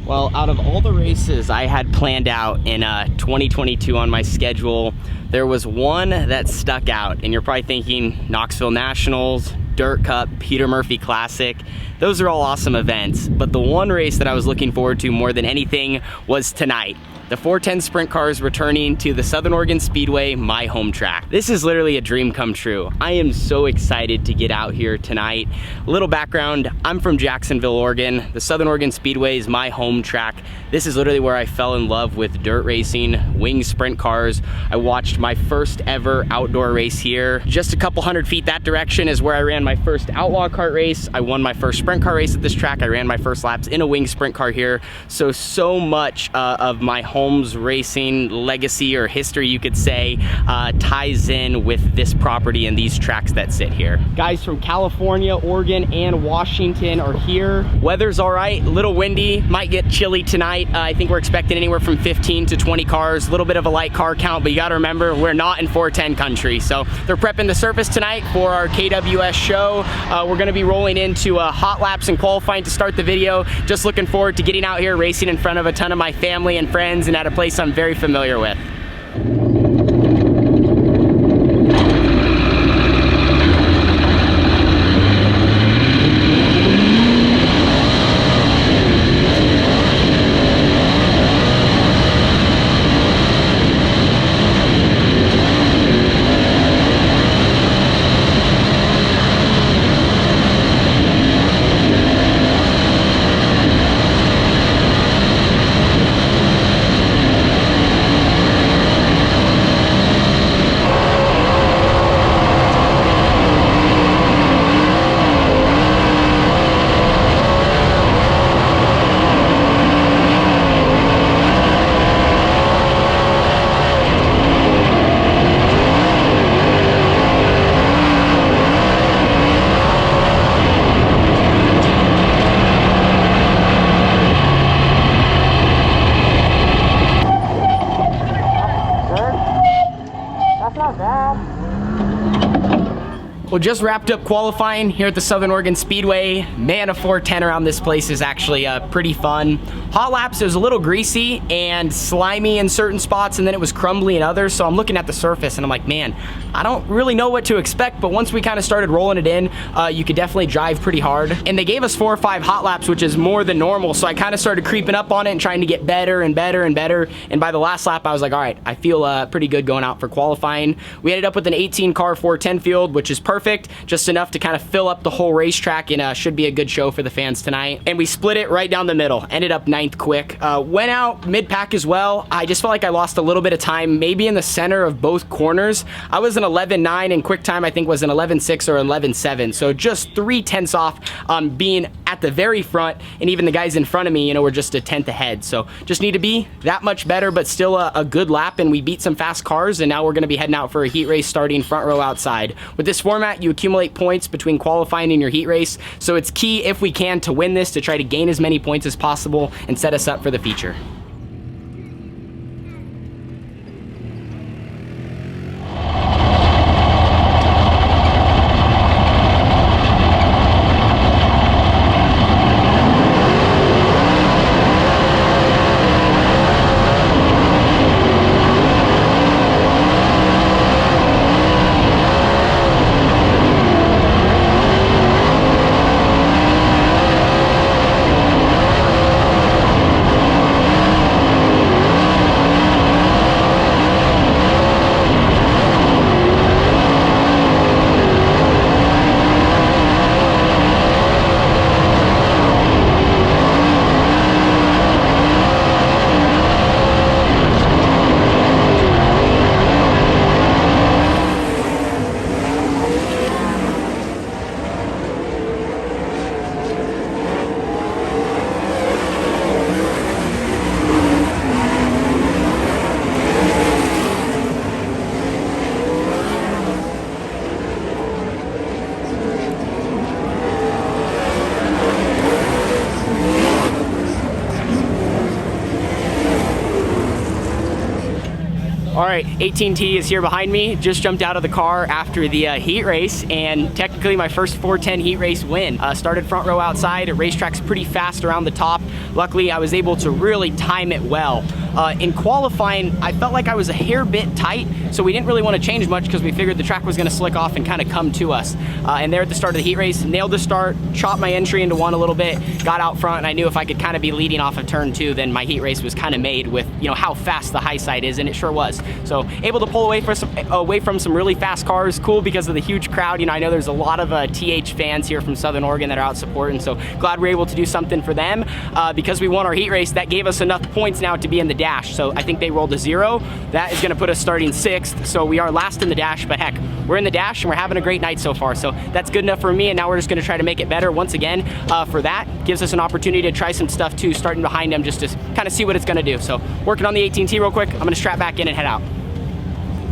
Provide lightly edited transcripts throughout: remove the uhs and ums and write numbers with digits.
Well, out of all the races I had planned out in 2022 on my schedule, there was one that stuck out. And you're probably thinking Knoxville Nationals, Dirt Cup, Peter Murphy Classic. Those are all awesome events. But the one race that I was looking forward to more than anything was tonight. The 410 Sprint Cars returning to the Southern Oregon Speedway, my home track. This is literally a dream come true. I am so excited to get out here tonight. A little background, I'm from Jacksonville, Oregon. The Southern Oregon Speedway is my home track. This is literally where I fell in love with dirt racing, wing sprint cars. I watched my first ever outdoor race here. Just a couple hundred feet that direction is where I ran my first outlaw kart race. I won my first sprint car race at this track. I ran my first laps in a wing sprint car here. So much of my Holmes racing legacy or history, you could say, ties in with this property and these tracks that sit here. Guys from California, Oregon, and Washington are here. Weather's all right, a little windy, might get chilly tonight. I think we're expecting anywhere from 15 to 20 cars, a little bit of a light car count, but you gotta remember, we're not in 410 country. So they're prepping the surface tonight for our KWS show. We're gonna be rolling into hot laps and qualifying to start the video. Just looking forward to getting out here racing in front of a ton of my family and friends and at a place I'm very familiar with. Well, just wrapped up qualifying here at the Southern Oregon Speedway. Man, a 410 around this place is actually pretty fun. Hot laps, it was a little greasy and slimy in certain spots, and then it was crumbly in others. So I'm looking at the surface and I'm like, man, I don't really know what to expect. But once we kind of started rolling it in, you could definitely drive pretty hard. And they gave us 4 or 5 hot laps, which is more than normal. So I kind of started creeping up on it and trying to get better and better and better. And by the last lap, I was like, all right, I feel pretty good going out for qualifying. We ended up with an 18 car 410 field, which is perfect. Just enough to kind of fill up the whole racetrack, and should be a good show for the fans tonight. And we split it right down the middle. Ended up 9th quick. Went out mid-pack as well. I just felt like I lost a little bit of time, maybe in the center of both corners. I was an 11.9 and quick time I think was an 11.6 or 11.7. So just 3/10 off being at the very front, and even the guys in front of me, were just a 10th ahead. So just need to be that much better, but still a good lap, and we beat some fast cars, and now we're gonna be heading out for a heat race starting front row outside. With this format, you accumulate points between qualifying and your heat race, so it's key if we can to win this to try to gain as many points as possible and set us up for the feature. right, 18T is here behind me. Just jumped out of the car after the heat race, and technically my first 410 heat race win. Started front row outside. Racetrack's pretty fast around the top. Luckily, I was able to really time it well. In qualifying, I felt like I was a hair bit tight, so we didn't really want to change much because we figured the track was going to slick off and kind of come to us. And there at the start of the heat race, nailed the start, chopped my entry into one a little bit, got out front, and I knew if I could kind of be leading off of turn 2, then my heat race was kind of made with, you know, how fast the high side is, and it sure was. So able to pull away from some really fast cars. Cool because of the huge crowd. You know, I know there's a lot of TH fans here from Southern Oregon that are out supporting, so glad we're able to do something for them. Because we won our heat race, that gave us enough points now to be in the dash. So I think they rolled a 0. That is going to put us starting 6th. So we are last in the dash, but heck, we're in the dash and we're having a great night so far. So that's good enough for me, and now we're just going to try to make it better once again. For that, gives us an opportunity to try some stuff too, starting behind them just to kind of see what it's going to do. So working on the 18T real quick. I'm going to strap back in and head out.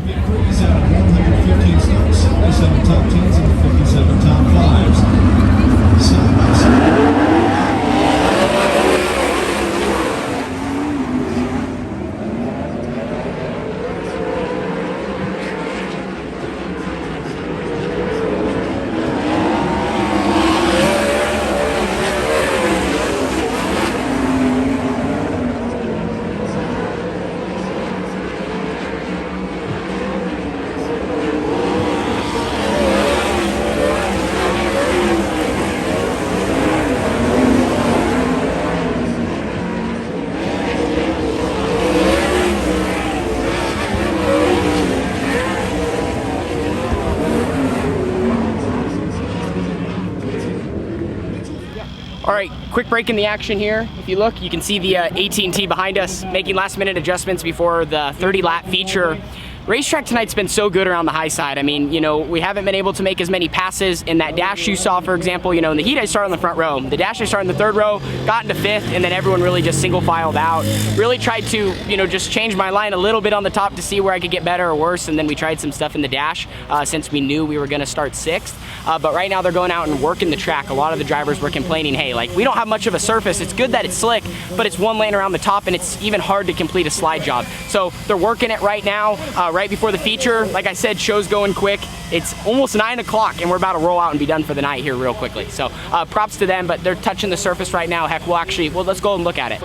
He's out of 115 starts, 77 top 10s and 57 top 5s. Side by side. All right, quick break in the action here. If you look, you can see the 18T behind us making last minute adjustments before the 30 lap feature. Racetrack tonight's been so good around the high side. I mean, you know, we haven't been able to make as many passes. In that dash you saw, for example, you know, in the heat I started on the front row. The dash I started in the 3rd row, got into 5th, and then everyone really just single filed out. Really tried to, you know, just change my line a little bit on the top to see where I could get better or worse, and then we tried some stuff in the dash since we knew we were gonna start 6th. But right now they're going out and working the track. A lot of the drivers were complaining, hey, like, we don't have much of a surface. It's good that it's slick, but it's one lane around the top, and it's even hard to complete a slide job. So they're working it right now, right before the feature. Like I said, show's going quick. It's almost 9 o'clock and we're about to roll out and be done for the night here real quickly. So props to them, but they're touching the surface right now. Heck, well, let's go and look at it.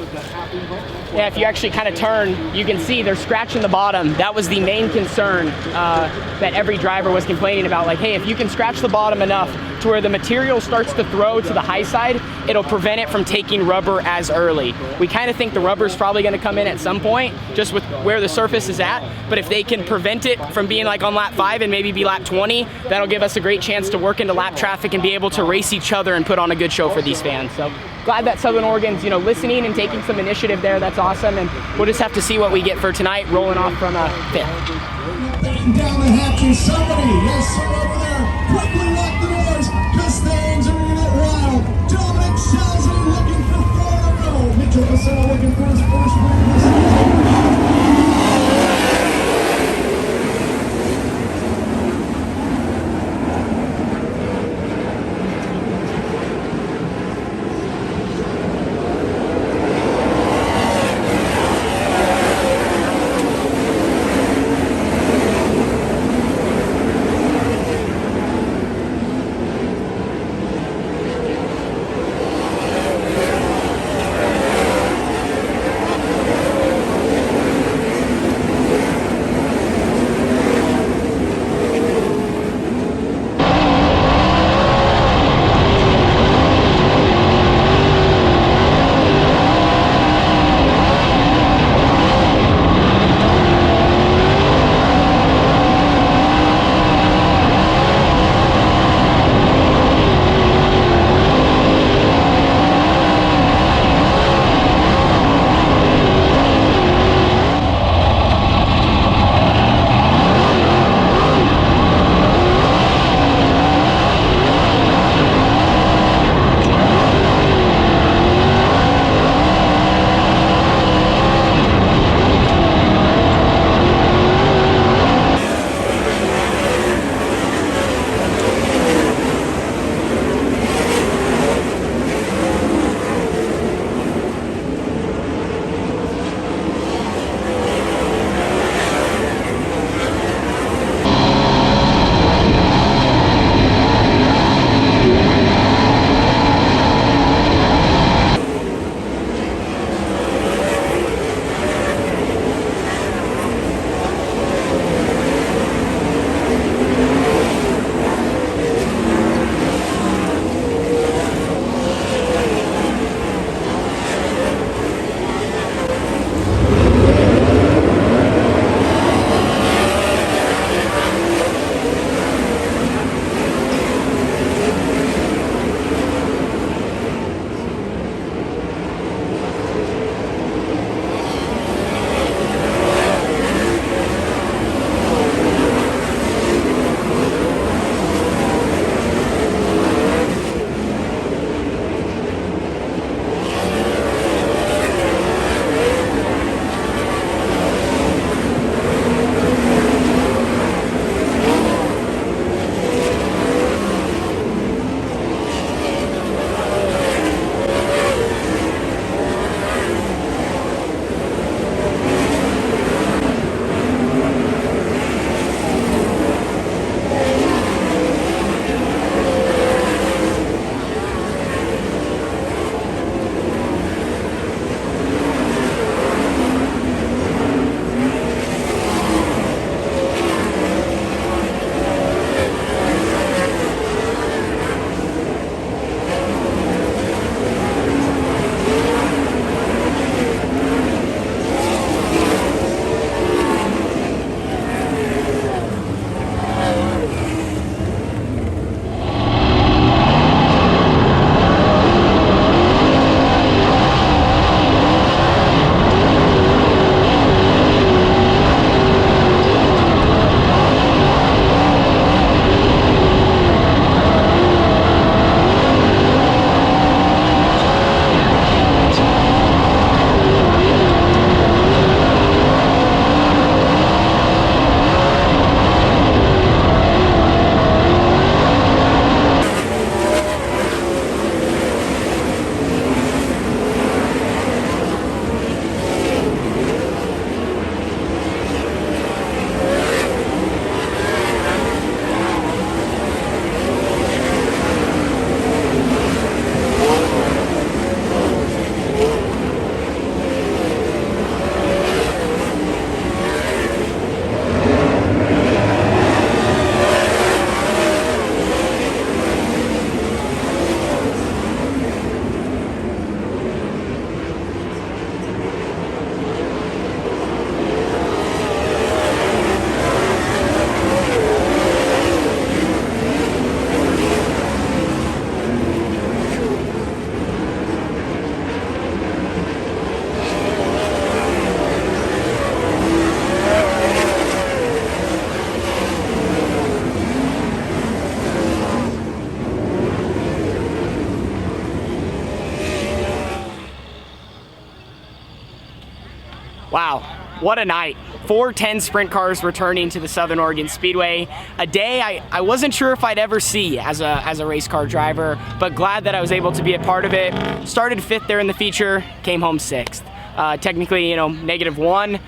Yeah, if you actually kind of turn, you can see they're scratching the bottom. That was the main concern that every driver was complaining about. Like, hey, if you can scratch the bottom enough to where the material starts to throw to the high side, it'll prevent it from taking rubber as early. We kind of think the rubber's probably going to come in at some point, just with where the surface is at. But if they can prevent it from being like on lap 5 and maybe be lap 20, that'll give us a great chance to work into lap traffic and be able to race each other and put on a good show for these fans. So glad that Southern Oregon's, you know, listening and taking some initiative there. That's awesome, and we'll just have to see what we get for tonight, rolling off from 5th. Batten down the hatches, somebody, yes sir, over there, quickly lock the doors, because things are gonna get wild. Dominic Shelsley looking for 4 in a row. Mitchell Casella looking for his first win this season. Wow, what a night. 410 sprint cars returning to the Southern Oregon Speedway. A day I wasn't sure if I'd ever see as a race car driver, but glad that I was able to be a part of it. Started 5th there in the feature, came home 6th. Technically, you know, -1.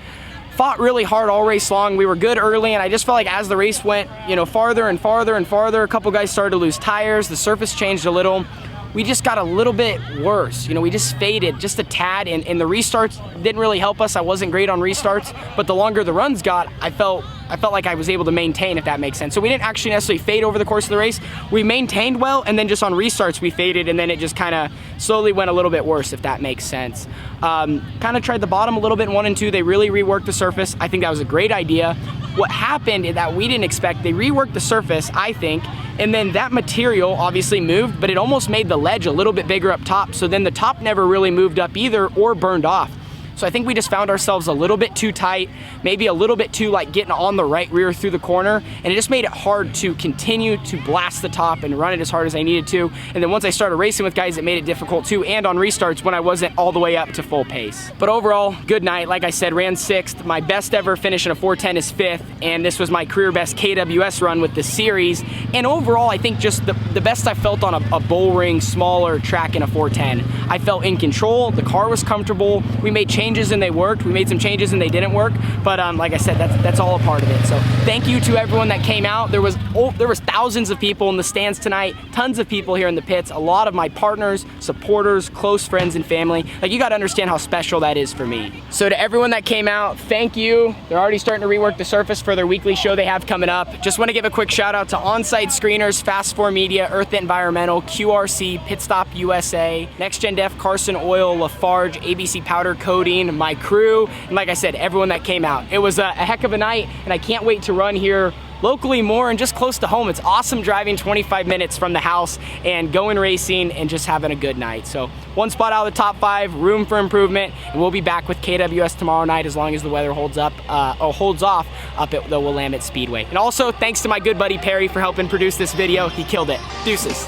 Fought really hard all race long. We were good early, and I just felt like as the race went, you know, farther and farther and farther, a couple guys started to lose tires. The surface changed a little. We just got a little bit worse. You know, we just faded just a tad, and the restarts didn't really help us. I wasn't great on restarts, but the longer the runs got, I felt like I was able to maintain, if that makes sense. So we didn't actually necessarily fade over the course of the race. We maintained well, and then just on restarts we faded, and then it just kind of slowly went a little bit worse, if that makes sense. Kind of tried the bottom a little bit in 1 and 2. They really reworked the surface. I think that was a great idea. What happened that we didn't expect, they reworked the surface, I think, and then that material obviously moved, but it almost made the ledge a little bit bigger up top, so then the top never really moved up either or burned off. So I think we just found ourselves a little bit too tight, maybe a little bit too like getting on the right rear through the corner, and it just made it hard to continue to blast the top and run it as hard as I needed to. And then once I started racing with guys, it made it difficult too, and on restarts when I wasn't all the way up to full pace. But overall, good night. Like I said, ran 6th. My best ever finish in a 410 is 5th, and this was my career best KWS run with the series. And overall, I think just the best I felt on a bull ring, smaller track in a 410. I felt in control, the car was comfortable, we made changes and they worked, we made some changes and they didn't work, but like I said, that's all a part of it. So thank you to everyone that came out. There was thousands of people in the stands tonight, tons of people here in the pits, a lot of my partners, supporters, close friends and family. Like, you got to understand how special that is for me. So to everyone that came out, thank you. They're already starting to rework the surface for their weekly show they have coming up. Just want to give a quick shout out to On-Site Screeners, Fast 4 Media, Earth Environmental, QRC, Pit Stop USA, Next Gen Def, Carson Oil, Lafarge, ABC Powder Coating, my crew, and like I said, everyone that came out. It was a heck of a night, and I can't wait to run here locally more and just close to home. It's awesome driving 25 minutes from the house and going racing and just having a good night. So 1 spot out of the top 5, room for improvement, and we'll be back with KWS tomorrow night as long as the weather holds off up at the Willamette Speedway. And also thanks to my good buddy Perry for helping produce this video. He killed it. Deuces.